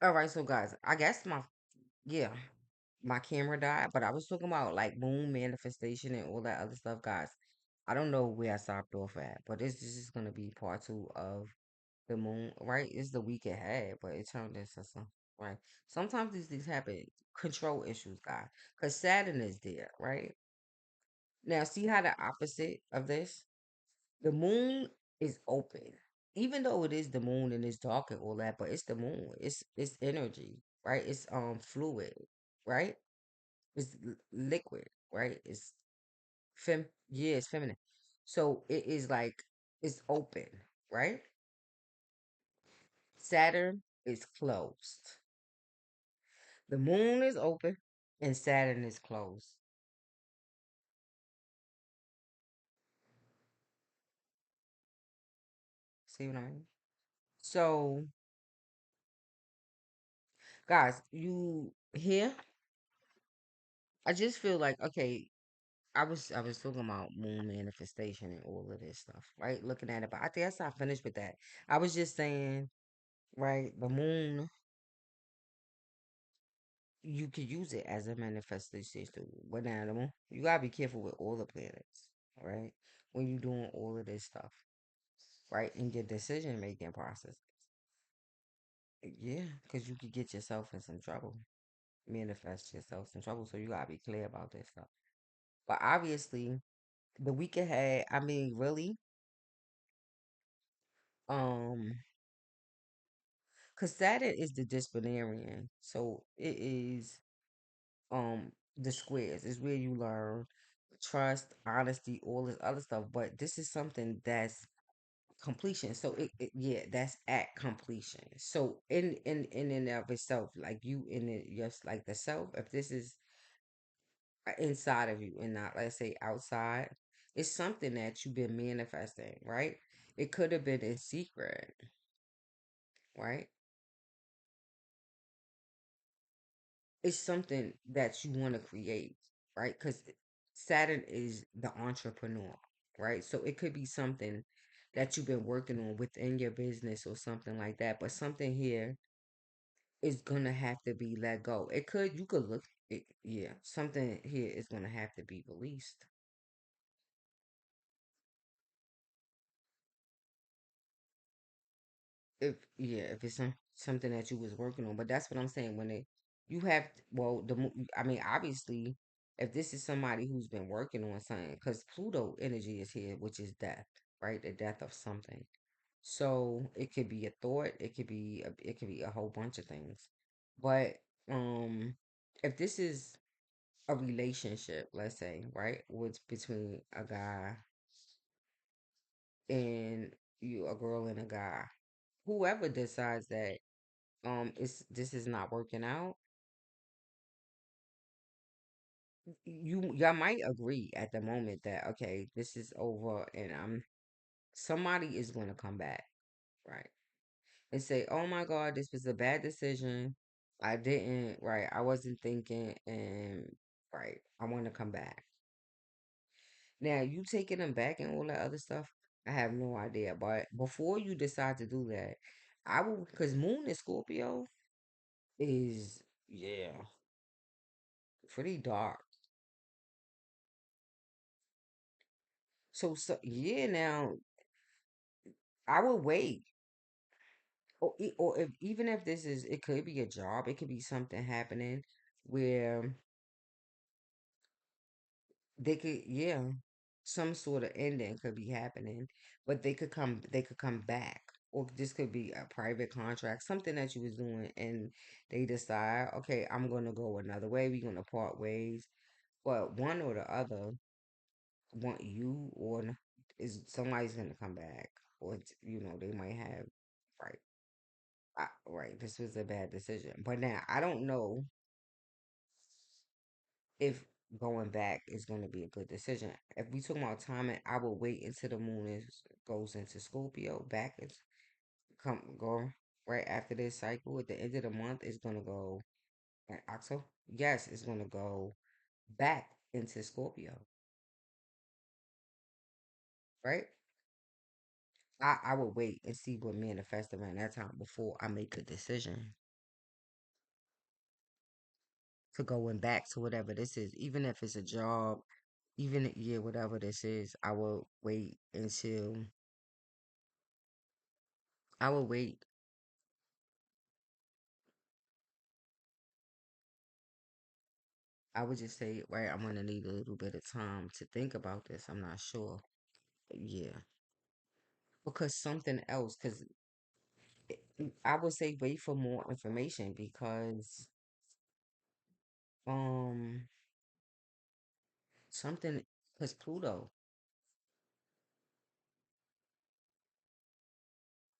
All right, so guys, I guess yeah, my camera died, but I was talking about like moon manifestation and all that other stuff, guys. I don't know where I stopped off at, but this is gonna be part two of the moon, right? It's the week ahead, but it turned into some, right? Sometimes these things happen, control issues, guys, because Saturn is there, right? Now, see how the opposite of this? The moon is open. Even though it is the moon and it's dark and all that, but it's the moon. It's energy, right? It's fluid, right? It's liquid, right? It's yeah, it's feminine. So it is like it's open, right? Saturn is closed. The moon is open and Saturn is closed. See what I mean? So, guys, you here? I just feel like okay, I was talking about moon manifestation and all of this stuff, right? Looking at it, but I think that's not finished with that. I was just saying, right, the moon, you could use it as a manifestation tool. But now the moon, you gotta be careful with all the planets, right? When you're doing all of this stuff, right? In your decision making process. Yeah, because you could get yourself in some trouble, manifest yourself some trouble. So you gotta be clear about this stuff. But obviously, the week ahead, I mean, really, um, because Saturn is the disciplinarian, so it is the squares is where you learn trust, honesty, all this other stuff. But this is something that's completion. So yeah, that's at completion. So in and of itself, like you in it, just like the self. If this is inside of you and not let's say outside, it's something that you've been manifesting, right? It could have been in secret, right? It's something that you want to create, right? Because Saturn is the entrepreneur, right? So it could be something that you've been working on within your business or something like that. But something here is gonna have to be let go. It could you could look it, yeah, something here is gonna have to be released. If yeah, if it's something that you was working on, but that's what I'm saying. When it you have well, I mean, obviously, if this is somebody who's been working on something, because Pluto energy is here, which is death, right? The death of something. So it could be a thought, it could be a whole bunch of things. But um, if this is a relationship, let's say, right, what's between a guy and you, a girl and a guy, whoever decides that it's this is not working out, y'all might agree at the moment that okay, this is over and I'm somebody is going to come back, right? And say, "Oh my God, this was a bad decision. I didn't, right? I wasn't thinking and right, I want to come back." Now, you taking them back and all that other stuff, I have no idea. But before you decide to do that, I will because Moon in Scorpio is yeah, pretty dark. So yeah, now I would wait. Or if even if this is, it could be a job, it could be something happening where they could, yeah, some sort of ending could be happening, but they could come back, or this could be a private contract, something that you was doing, and they decide, okay, I'm gonna go another way, we're gonna part ways, but one or the other want you, or is somebody's gonna come back, or they might have, right. Right, this was a bad decision. But now I don't know if going back is going to be a good decision. If we talk about timing, I will wait until the moon goes into Scorpio. Back is go right after this cycle. At the end of the month, it's going to go in October. Yes, it's going to go back into Scorpio. Right. I will wait and see what manifests around that time before I make a decision. to going back to whatever this is, even if it's a job, even yeah, whatever this is, I will wait. I would just say, right, I'm gonna need a little bit of time to think about this. I'm not sure. Yeah, because something else. Because I would say wait for more information because um something because Pluto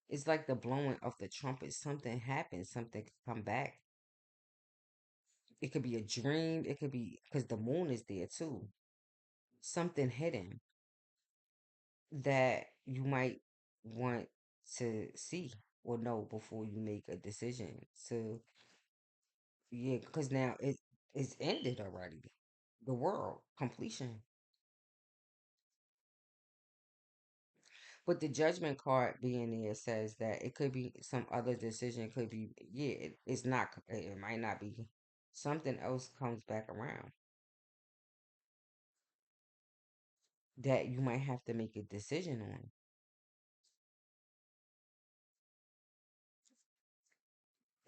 is like the blowing of the trumpet. Something happens. Something could come back. It could be a dream. It could be because the moon is there too. Something hidden that you might want to see or know before you make a decision. So yeah, because now it's ended already. The world completion. But the judgment card being there says that it could be some other decision. Could be yeah. It's not. It might not be. Something else comes back around that you might have to make a decision on.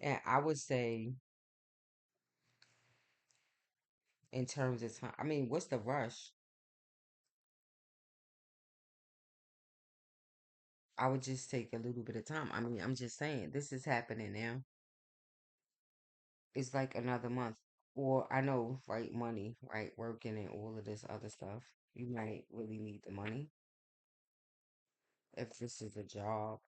And I would say in terms of time. I mean, what's the rush? I would just take a little bit of time. I mean, I'm just saying this is happening now. It's like another month. Or I know, right, money, right, working and all of this other stuff. You might really need the money if this is a job.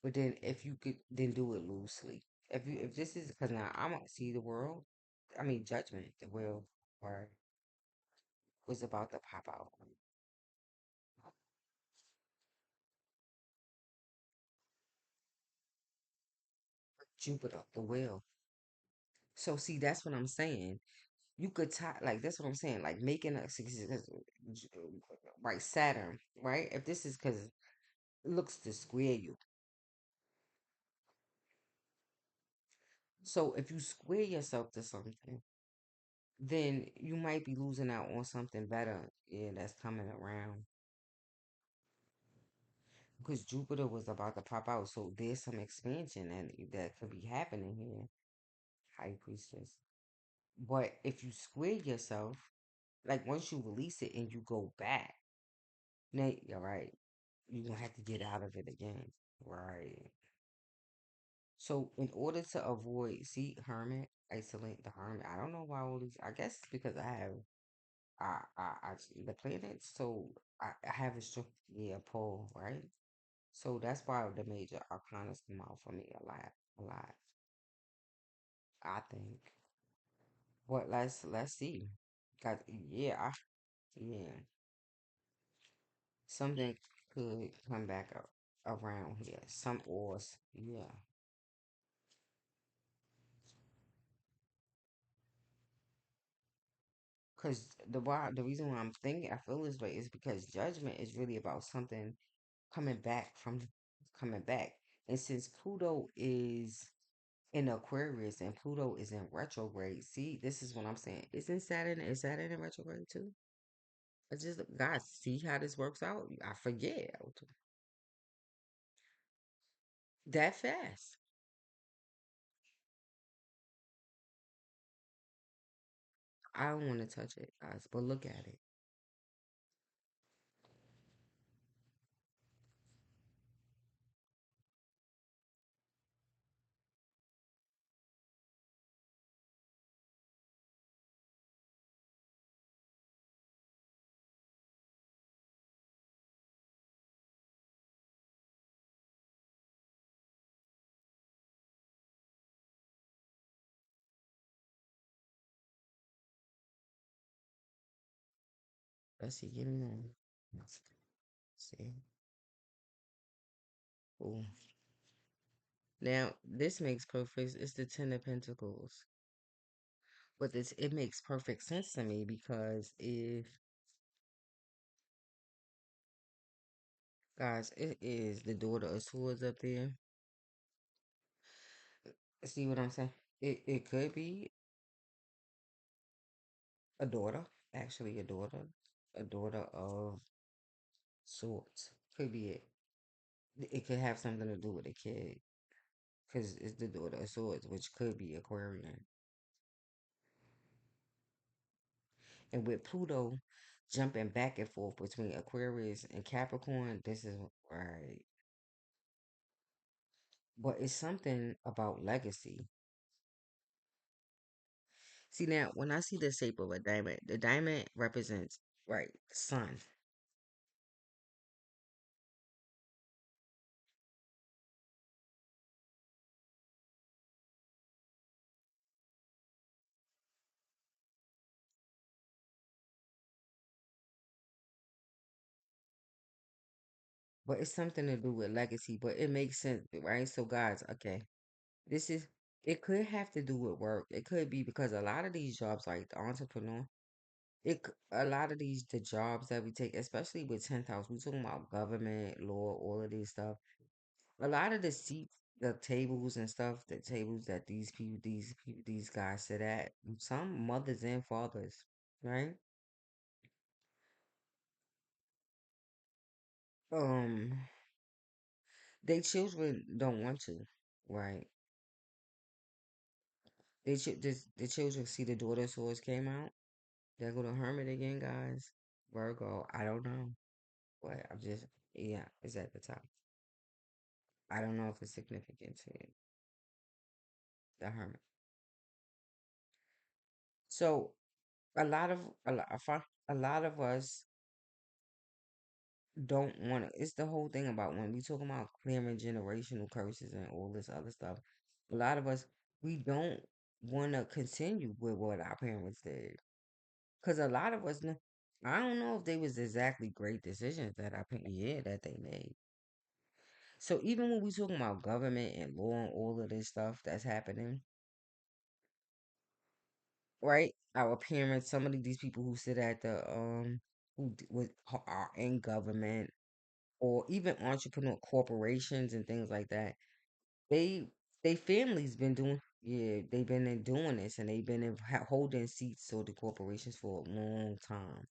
But then if you could then do it loosely. If this is because now I'm gonna see the world. I mean judgment, the world or was about to pop out. Jupiter, the wheel. So see, that's what I'm saying. You could tie like that's what I'm saying. Like making a right Saturn, right? If this is because it looks to square you. So if you square yourself to something, then you might be losing out on something better. Yeah, that's coming around. Because Jupiter was about to pop out, so there's some expansion and that could be happening here, High Priestess. But if you square yourself, like once you release it and you go back, now you're right. You're gonna have to get out of it again. Right. So in order to avoid, see, Hermit, isolate the Hermit. I don't know why all these. I guess it's because I have I the planets. So I have a strong yeah pull, right? So that's why the major arcanas come out for me a lot. I think. But let's see. Cause yeah, yeah, something could come back around here. Some ors, yeah. Cause the reason why I'm thinking I feel this way is because judgment is really about something coming back from coming back, and since Pluto is in Aquarius and Pluto is in retrograde, see, this is what I'm saying. Isn't Saturn is Saturn in retrograde too? I just guys see how this works out. I forget that fast. I don't want to touch it, guys, but look at it. Let's see, give me one. See, cool. Now this makes perfect. It's the Ten of Pentacles, but this it makes perfect sense to me because if guys, it is the daughter of swords up there. See what I'm saying? It could be a daughter, actually a daughter of sorts. Could be it. It could have something to do with a kid, because it's the daughter of swords, which could be Aquarian. And with Pluto jumping back and forth between Aquarius and Capricorn, this is right. But it's something about legacy. See now, when I see the shape of a diamond, the diamond represents right the sun. But it's something to do with legacy. But it makes sense, right? So guys, okay, this is it could have to do with work. It could be because a lot of these jobs, like the entrepreneur, a lot of these the jobs that we take, especially with 10th house, we talking about government, law, all of this stuff. A lot of the seats, the tables and stuff, the tables that these guys sit at, some mothers and fathers, right? Um, they children don't want to, right? The children see the daughter swords came out. There go the hermit again, guys. Virgo, I don't know, but I'm just yeah, it's at the top. I don't know if it's significant to it. The hermit. So a lot of us don't want to. It's the whole thing about when we talk about clearing generational curses and all this other stuff. A lot of us we don't want to continue with what our parents did because a lot of us. I don't know if they was exactly great decisions that yeah, that they made. So even when we talking about government and law and all of this stuff that's happening, right? Our parents, some of these people who sit at the are in government or even entrepreneur corporations and things like that. They they families been doing yeah they've been in doing this and they've been in, holding seats for the corporations for a long time.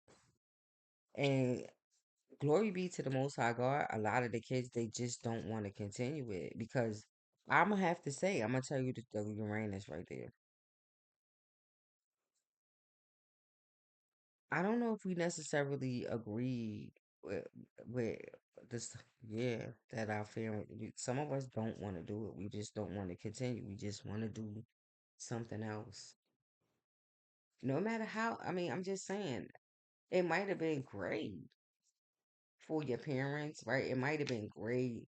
And glory be to the Most High God. A lot of the kids they just don't want to continue it because I'm gonna have to say I'm gonna tell you the Uranus right there. I don't know if we necessarily agree with with this. Yeah, that our family. Some of us don't want to do it. We just don't want to continue. We just want to do something else. No matter how. I mean, I'm just saying it might have been great for your parents, right? It might have been great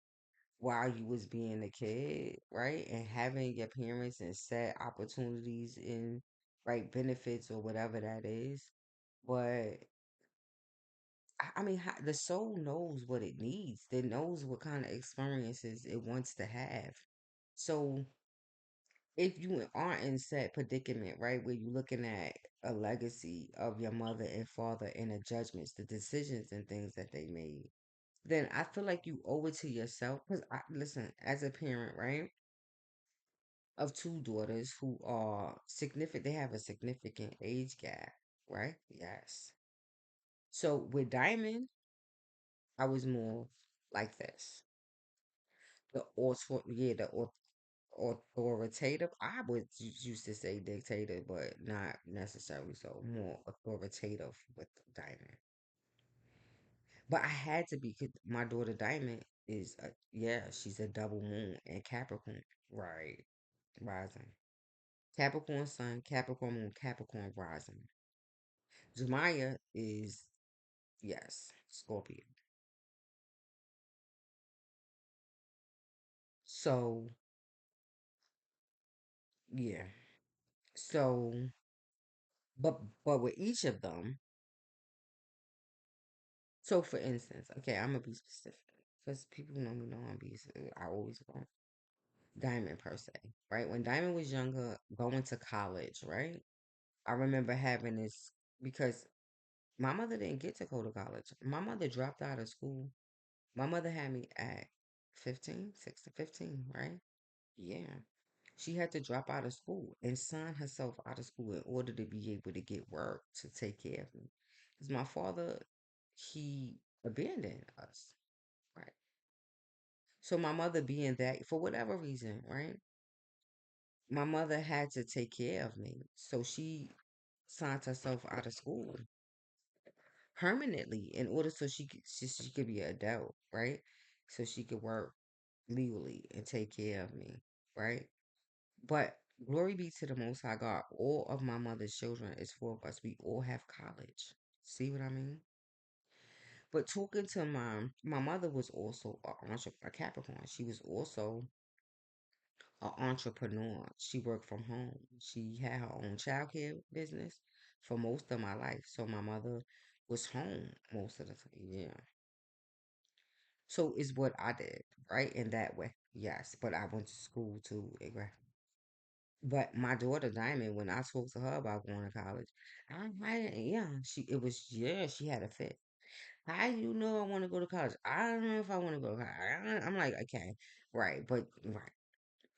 while you was being a kid, right? And having your parents and set opportunities and right benefits or whatever that is. But I mean, the soul knows what it needs. It knows what kind of experiences it wants to have. So if you are in set predicament, right, where you're looking at a legacy of your mother and father and the judgments, the decisions and things that they made, then I feel like you owe it to yourself. Because listen, as a parent, right, of two daughters who are significant, they have a significant age gap, right? Yes. So with Diamond, I was more like this. The authoritative. I would used to say dictator, but not necessarily so. More authoritative with Diamond. But I had to be 'cause my daughter Diamond is a yeah, she's a double moon and Capricorn. Right. Rising. Capricorn sun, Capricorn moon, Capricorn rising. Jemaya is yes, Scorpio. So yeah. So but with each of them, so for instance, okay, I'm gonna be specific because people know me know I always go Diamond per se, right? When Diamond was younger, going to college, right? I remember having this because my mother didn't get to go to college. My mother dropped out of school. My mother had me at 15, 16, 15, right? Yeah. She had to drop out of school and sign herself out of school in order to be able to get work to take care of me. Because my father, he abandoned us, right? So my mother being that, for whatever reason, right? My mother had to take care of me. So she signed herself out of school permanently in order so she could be an adult, right? So she could work legally and take care of me, right? But glory be to the Most High God. All of my mother's children is four of us. We all have college. See what I mean? But talking to my mother was also a Capricorn. She was also an entrepreneur. She worked from home. She had her own childcare business for most of my life. So my mother was home most of the time. Yeah. So is what I did, right? In that way. Yes. But I went to school too. But my daughter Diamond, when I talked to her about going to college, yeah, she had a fit. How you know I want to go to college? I don't know if I want to go to college. I'm like, okay, right, but right.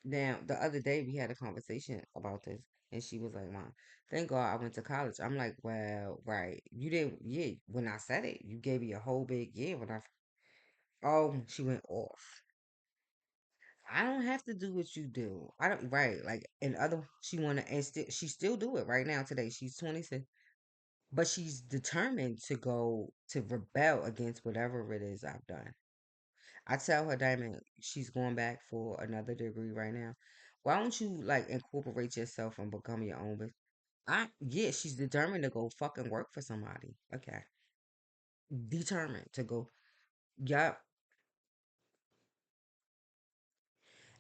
Now the other day we had a conversation about this, and she was like, "Mom, thank God I went to college." I'm like, "Well, right, you didn't. Yeah, when I said it, you gave me a whole big yeah. When I oh, she went off. I don't have to do what you do. I don't right like and other she wanna and still she still do it right now today. She's 26, but she's determined to go to rebel against whatever it is I've done. I tell her Diamond she's going back for another degree right now. Why don't you like incorporate yourself and become your own business? I yeah, she's determined to go fucking work for somebody. Okay. Determined to go. Yup.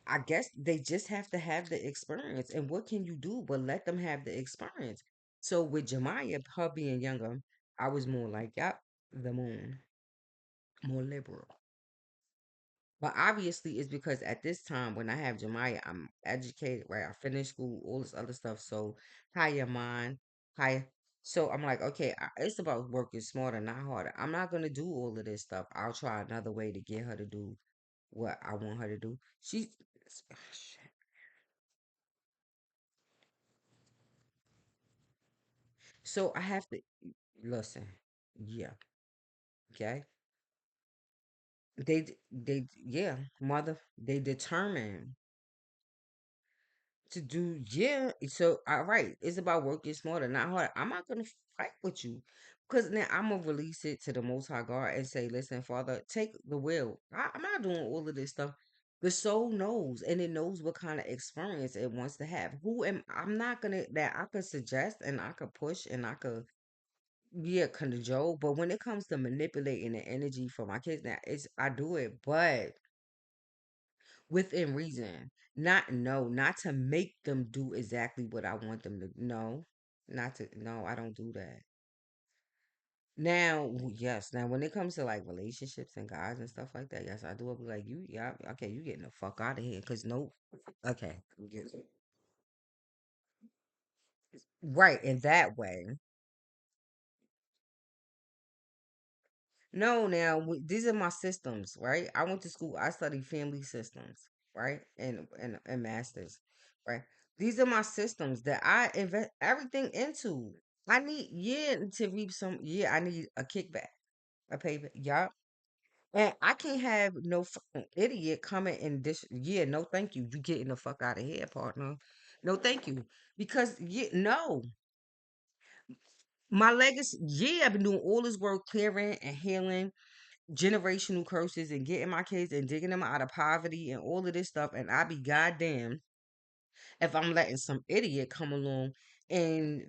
I guess they just have to have the experience. And what can you do but let them have the experience? So with Jemiah, her being younger, I was more like, yep, the moon, more liberal. But obviously, it's because at this time when I have Jemiah, I'm educated, right? I finished school, all this other stuff. So higher mind, higher. So I'm like, okay, it's about working smarter, not harder. I'm not gonna do all of this stuff. I'll try another way to get her to do what I want her to do. She's so I have to listen. Yeah, okay. Yeah, mother. They determine to do yeah. So all right, it's about working smarter, not harder. I'm not gonna fight with you because now I'm gonna release it to the Most High God and say, listen, Father, take the will. I'm not doing all of this stuff. The soul knows, and it knows what kind of experience it wants to have. Who am I'm not gonna that I could suggest and I could push and I could yeah cajole, but when it comes to manipulating the energy for my kids, now it's I do it, but within reason. Not no, not to make them do exactly what I want them to no. Not to no, I don't do that. Now, yes, now when it comes to like relationships and guys and stuff like that, yes, I do. I'll be like, you, yeah, okay, you getting the fuck out of here, cause nope, okay, right in that way. No, now these are my systems, right? I went to school. I studied family systems, right, and masters, right. These are my systems that I invest everything into. I need yeah to reap some yeah. I need a kickback, a payback. Yup. And I can't have no fucking idiot coming in this. Yeah, no, thank you. You getting the fuck out of here, partner. No, thank you. Because yeah, no, my legacy. Yeah, I've been doing all this work, clearing and healing generational curses and getting my kids and digging them out of poverty and all of this stuff. And I be goddamn if I'm letting some idiot come along and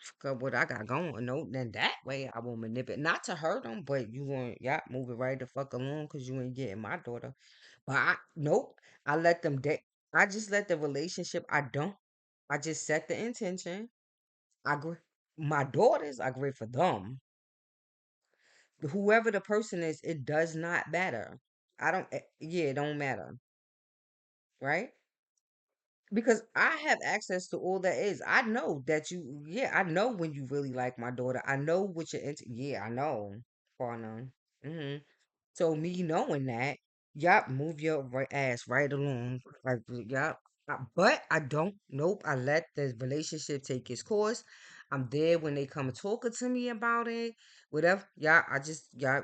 fuck up what I got going. No, then that way I will manipulate, not to hurt them, but you want, yeah, move it right the fuck along because you ain't getting my daughter. But nope, I let them, I just let the relationship, I just set the intention. I agree. My daughters, I agree for them. Whoever the person is, it does not matter. I don't, yeah, it don't matter, right? Because I have access to all that is. I know that you, yeah, I know when you really like my daughter. I know what you're into. Yeah, I know, partner. Hmm. So me knowing that, yup, move your ass right along. Like, yup. But I don't. Nope. I let the relationship take its course. I'm there when they come talking to me about it. Whatever. Yeah. I just. Yeah.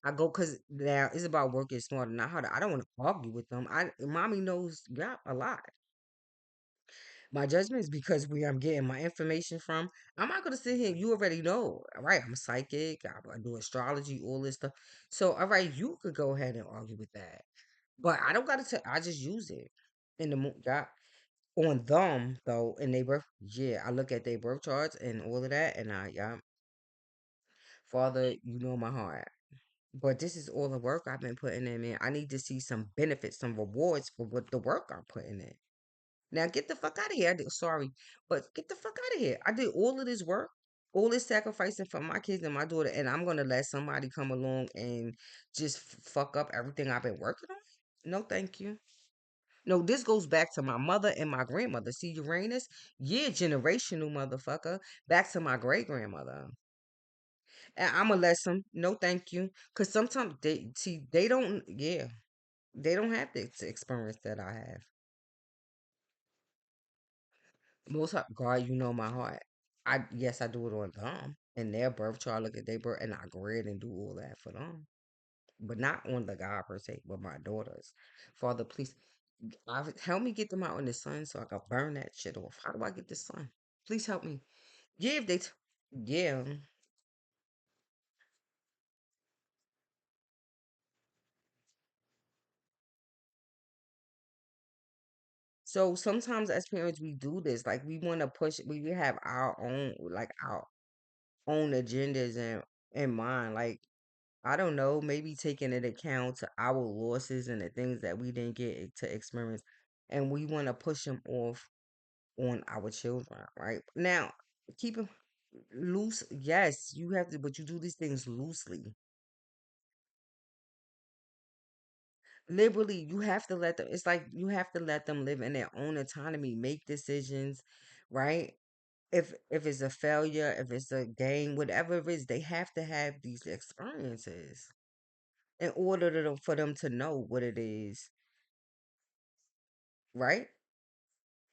I go because now it's about working smarter, not harder. I don't want to argue with them. Mommy knows. Yeah, a lot. My judgment is because where I'm getting my information from. I'm not gonna sit here. You already know, all right? I'm psychic. I do astrology, all this stuff. So, all right, you could go ahead and argue with that. But I don't gotta tell. I just use it in the yeah. On them though, in their birth, yeah, I look at their birth charts and all of that, and yeah, Father, you know my heart. But this is all the work I've been putting in, man. I need to see some benefits, some rewards for what the work I'm putting in. Now get the fuck out of here. Sorry, but get the fuck out of here. I did all of this work, all this sacrificing for my kids and my daughter, and I'm gonna let somebody come along and just fuck up everything I've been working on? No, thank you. No, this goes back to my mother and my grandmother. See Uranus? Yeah, generational motherfucker. Back to my great grandmother. And I'm gonna let some. No, thank you. Cause sometimes they don't. Yeah, they don't have the experience that I have. Most God, you know my heart. I Yes, I do it on them and their birth chart. Look at their birth, and I go ahead and do all that for them, but not on the God per se, but my daughters. Father, please, help me get them out in the sun so I can burn that shit off. How do I get the sun? Please help me. Yeah, if they, yeah. So sometimes as parents, we do this. Like we want to push. We have our own, like our own agendas in mind. Like I don't know, maybe taking into account to our losses and the things that we didn't get to experience, and we want to push them off on our children, right? Now, keep them loose. Yes, you have to, but you do these things loosely. Liberally, you have to let them, it's like you have to let them live in their own autonomy, make decisions, right? If it's a failure, if it's a gain, whatever it is, they have to have these experiences in order for them to know what it is, right?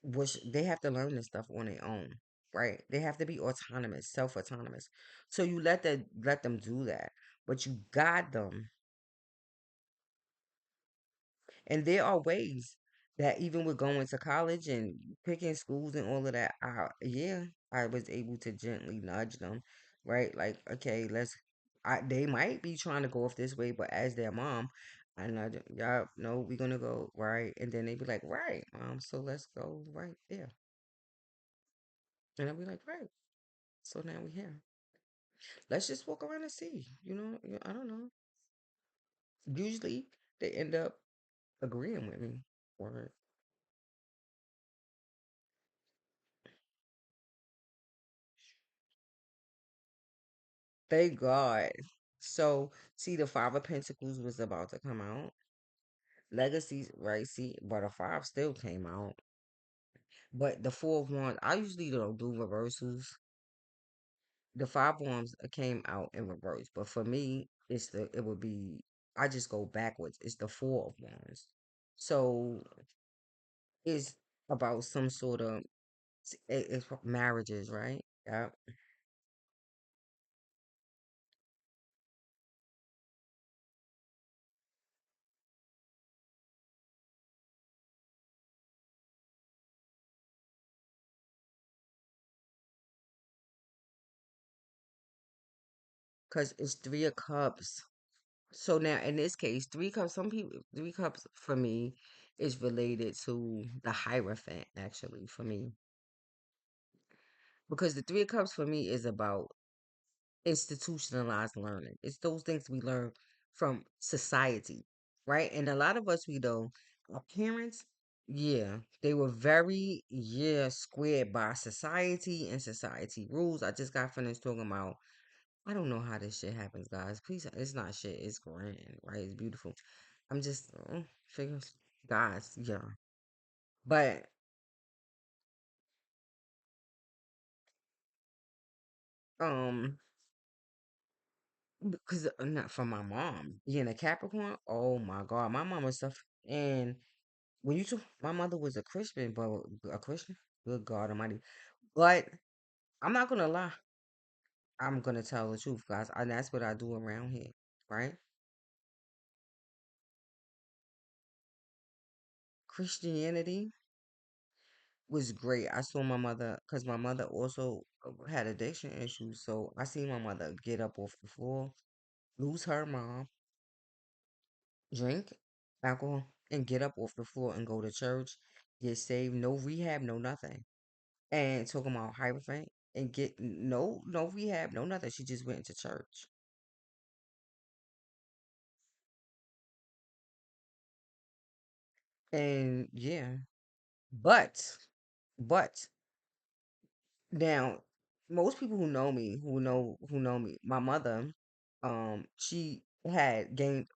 Which they have to learn this stuff on their own, right? They have to be autonomous, self-autonomous. So you let them do that, but you guide them. And there are ways that even with going to college and picking schools and all of that, yeah, I was able to gently nudge them, right? Like, okay, they might be trying to go off this way, but as their mom, I nudge them, yeah, no, we're gonna go right, and then they be like, right, mom, so let's go right there, and I'll be like, right, so now we here. Let's just walk around and see, I don't know. Usually they end up agreeing with me, or thank God. So, see, the Five of Pentacles was about to come out. Legacies, right? See, but a five still came out. But the Four of Wands, I usually don't do reversals. The Five of Wands came out in reverse, but for me, it would be I just go backwards. It's the Four of Wands. So it's about some sort of it's marriages, right? Yeah, because it's Three of Cups. So now in this case, three cups for me is related to the Hierophant, actually, for me. Because the Three of Cups for me is about institutionalized learning. It's those things we learn from society, right? And a lot of us, we know our parents, yeah, they were very, yeah, squared by society and society rules. I just got finished talking about, I don't know how this shit happens, guys. Please, it's not shit. It's grand, right? It's beautiful. I'm just figures, guys, yeah. But um, because not from my mom being a Capricorn. Oh my God, my mama stuff, and when you took my mother was a Christian, but a Christian, good God Almighty. But I'm not gonna lie. I'm gonna tell the truth, guys, and that's what I do around here, right? Christianity was great. I saw my mother, because my mother also had addiction issues. So I seen my mother get up off the floor, lose her mom, drink alcohol, and get up off the floor and go to church, get saved, no rehab, no nothing. And talking about hyperfame and get no rehab, no nothing. She just went to church. And yeah. But but now, most people who know me, my mother, she had gained.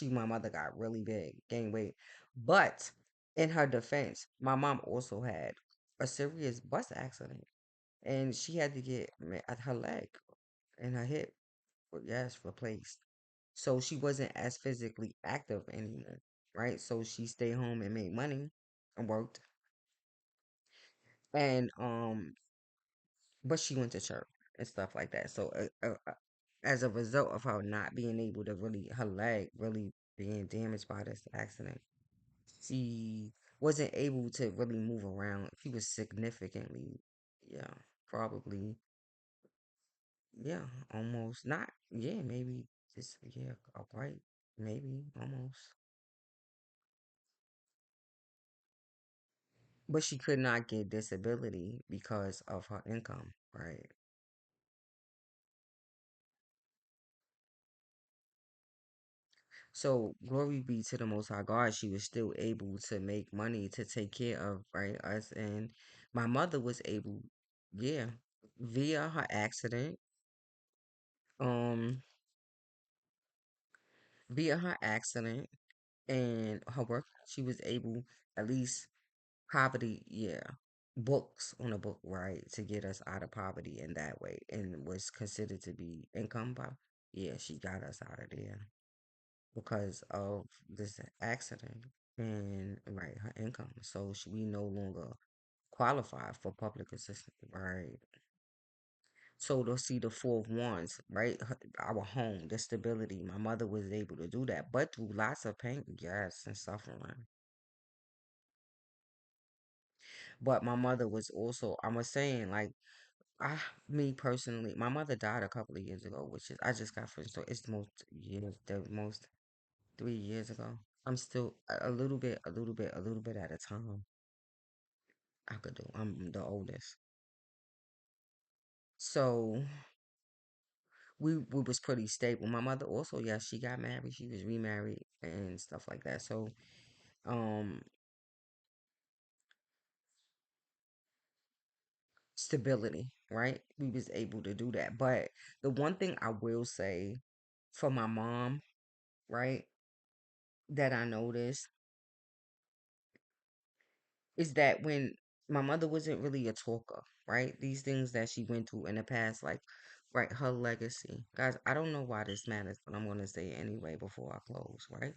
My mother got really big, gained weight. But in her defense, my mom also had a serious bus accident, and she had to get at her leg and her hip, yes, replaced. So she wasn't as physically active anymore, right? So she stayed home and made money and worked, and but she went to church and stuff like that. So as a result of her not being able to really, her leg really being damaged by this accident, she wasn't able to really move around. She was significantly, yeah, probably, yeah, almost not, yeah, maybe just, yeah, upright, maybe almost. But she could not get disability because of her income, right? So glory be to the Most High God, she was still able to make money to take care of right us, and my mother was able, yeah, via her accident, um, via her accident and her work, she was able at least poverty, yeah, books on a book, right, to get us out of poverty in that way, and was considered to be income by, yeah, she got us out of there because of this accident and right her income. So we no longer qualify for public assistance, right? So to see the four of wands, right? Our home, the stability. My mother was able to do that, but through lots of pain, yes, and suffering. But my mother was also, I was saying, like, me personally, my mother died a couple of years ago, which is I just got finished. So it's the most 3 years ago. I'm still a little bit at a time. I could do. I'm the oldest. So we was pretty stable. My mother also, yeah, she got married. She was remarried and stuff like that. So um stability, right? We was able to do that. But the one thing I will say for my mom, right, that I noticed is that when my mother wasn't really a talker, right? These things that she went through in the past, like, right, her legacy. Guys, I don't know why this matters, but I'm going to say it anyway before I close, right?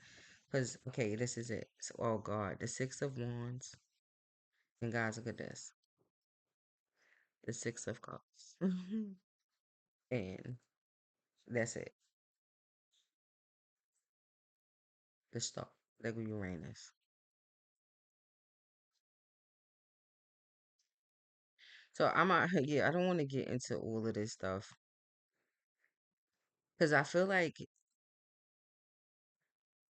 Because, okay, this is it. So, oh, God, the Six of Wands. And guys, look at this. The Six of Cups. And that's it. The Star. Like Uranus. So I'm out here, yeah, I don't want to get into all of this stuff. Because I feel like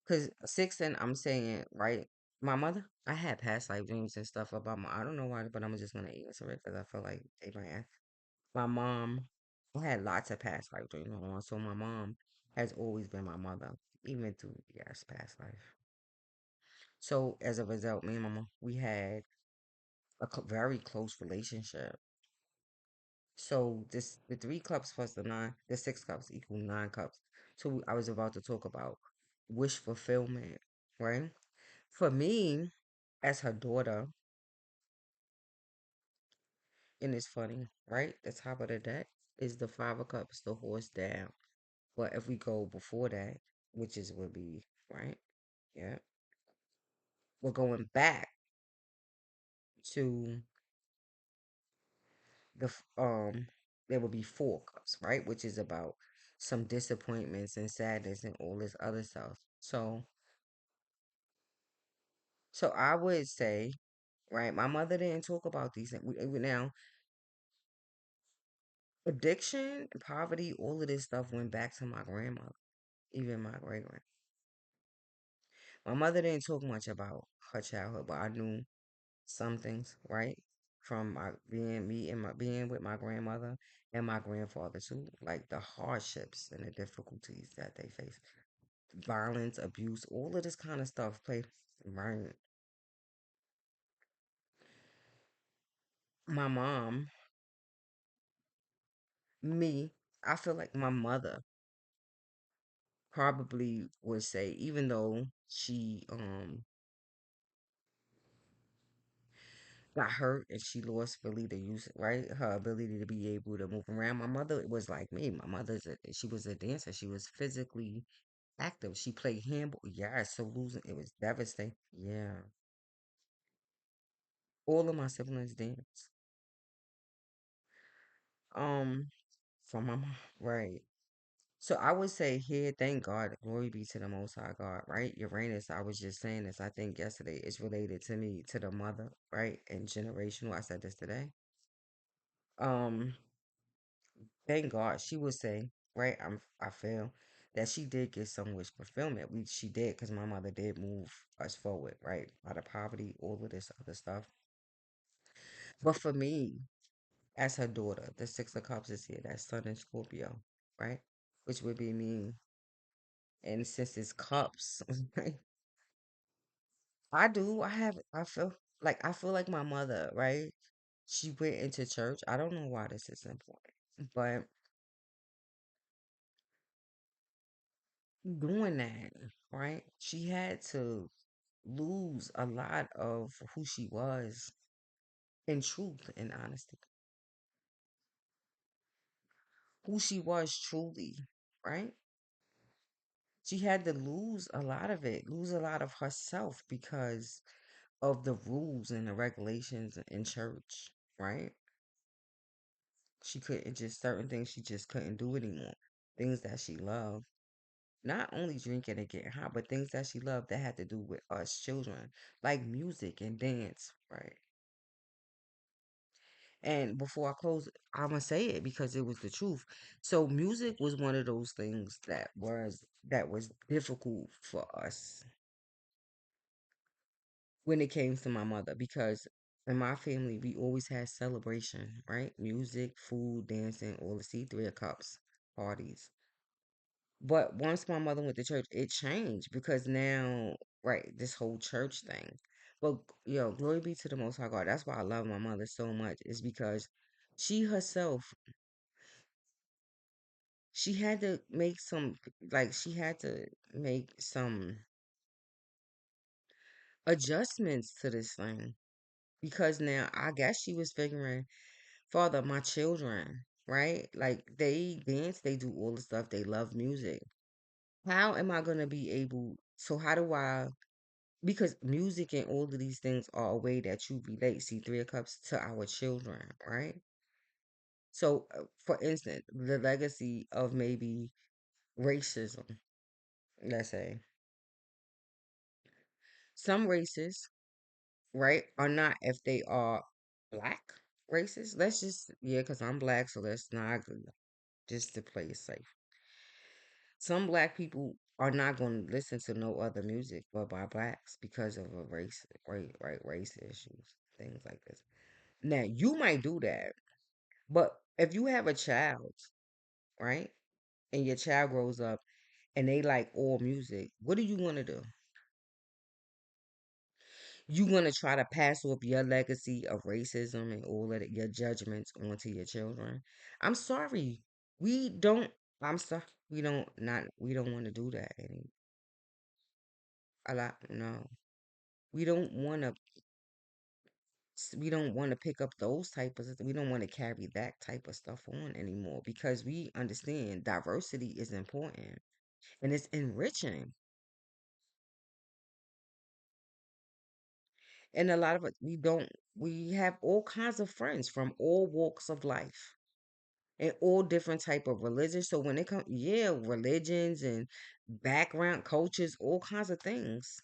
Cause six and I'm saying, right, my mother, I had past life dreams and stuff about I don't know why, but I'm just gonna answer it because I feel like they might ask. My mom, I had lots of past life dreams going on, so my mom has always been my mother, even through, yes, past life. So as a result, me and my mom, we had a very close relationship. So the three cups plus the six cups equal 9 cups. So I was about to talk about wish fulfillment, right? For me, as her daughter, and it's funny, right? The top of the deck is the Five of Cups, the horse down. But if we go before that, which is would be right, yeah. we're going back to the there will be four cups, right? Which is about some disappointments and sadness and all this other stuff. So I would say, right, my mother didn't talk about these things. Now, addiction, poverty, all of this stuff went back to my grandmother, even my great grand. My mother didn't talk much about her childhood, but I knew some things, right? From my being me and my being with my grandmother and my grandfather too, like the hardships and the difficulties that they face, violence, abuse, all of this kind of stuff play right. My mom, me, I feel like my mother probably would say, even though she got hurt and she lost really the use, right, her ability to be able to move around. My mother was like me. My she was a dancer. She was physically active. She played handball. Yeah, so losing it was devastating. Yeah, all of my siblings dance. Um, from my mom, right. So I would say here, thank God, glory be to the Most High God, right? Uranus, I was just saying this, I think yesterday, is related to me, to the mother, right? And generational. I said this today. Um, thank God, she would say, right? I feel that she did get some wish fulfillment. She did, because my mother did move us forward, right? Out of poverty, all of this other stuff. But for me, as her daughter, the Six of Cups is here, that Sun in Scorpio, right? Which would be me. And since it's cups, I do. I feel like my mother, right? She went into church. I don't know why this is important, but doing that, right? She had to lose a lot of who she was in truth and honesty. Who she was truly, right? She had to lose a lot of it, lose a lot of herself because of the rules and the regulations in church, right? She couldn't just certain things she just couldn't do anymore. Things that she loved. Not only drinking and getting high, but things that she loved that had to do with us children, like music and dance, right? And before I close, I'm gonna say it because it was the truth. So music was one of those things that was difficult for us when it came to my mother because in my family we always had celebration, right? Music, food, dancing, all the C3 of cups, parties. But once my mother went to church, it changed because now, right, this whole church thing. But yo, glory be to the Most High God. That's why I love my mother so much. Is because she herself, she had to make some, like, she had to make some adjustments to this thing because now I guess she was figuring, Father, my children, right? Like they dance, they do all the stuff, they love music. How am I gonna be able? So how do I? Because music and all of these things are a way that you relate, see, Three of Cups, to our children, right? So, for instance, the legacy of maybe racism, let's say, some races, right, are not if they are black races. Let's just, yeah, because I'm black, so let's not, just to play it safe. Some black people are not going to listen to no other music but by blacks because of a race issues, things like this. Now, you might do that. But if you have a child, right, and your child grows up and they like all music, what do you want to do? You want to try to pass off your legacy of racism and all of your judgments onto your children. I'm sorry, we don't. I'm sorry, we don't want to do that any a lot. No, we don't want to. We don't want to pick up those type of. We don't want to carry that type of stuff on anymore because we understand diversity is important and it's enriching. And a lot of it, we have all kinds of friends from all walks of life and all different type of religions. So when it comes, yeah, religions and background cultures, all kinds of things.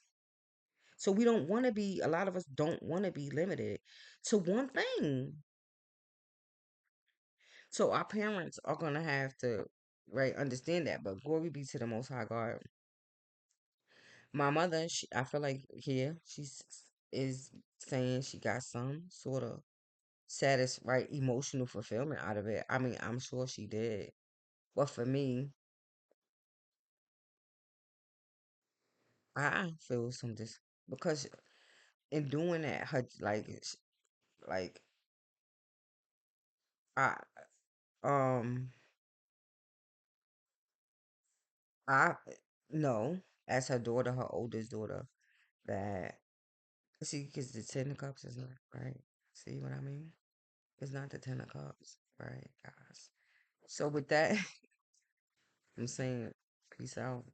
So we don't want to be, a lot of us don't want to be limited to one thing. So our parents are going to have to, right, understand that. But glory be to the Most High God. My mother, I feel like here, is saying she got some sort of right, emotional fulfillment out of it. I mean, I'm sure she did. But for me, I feel some because in doing that, her like I um I know as her daughter, her oldest daughter, that see, because the Ten of Cups is not right. See what I mean? It's not the Ten of Cups, right, guys? So with that, I'm saying peace out.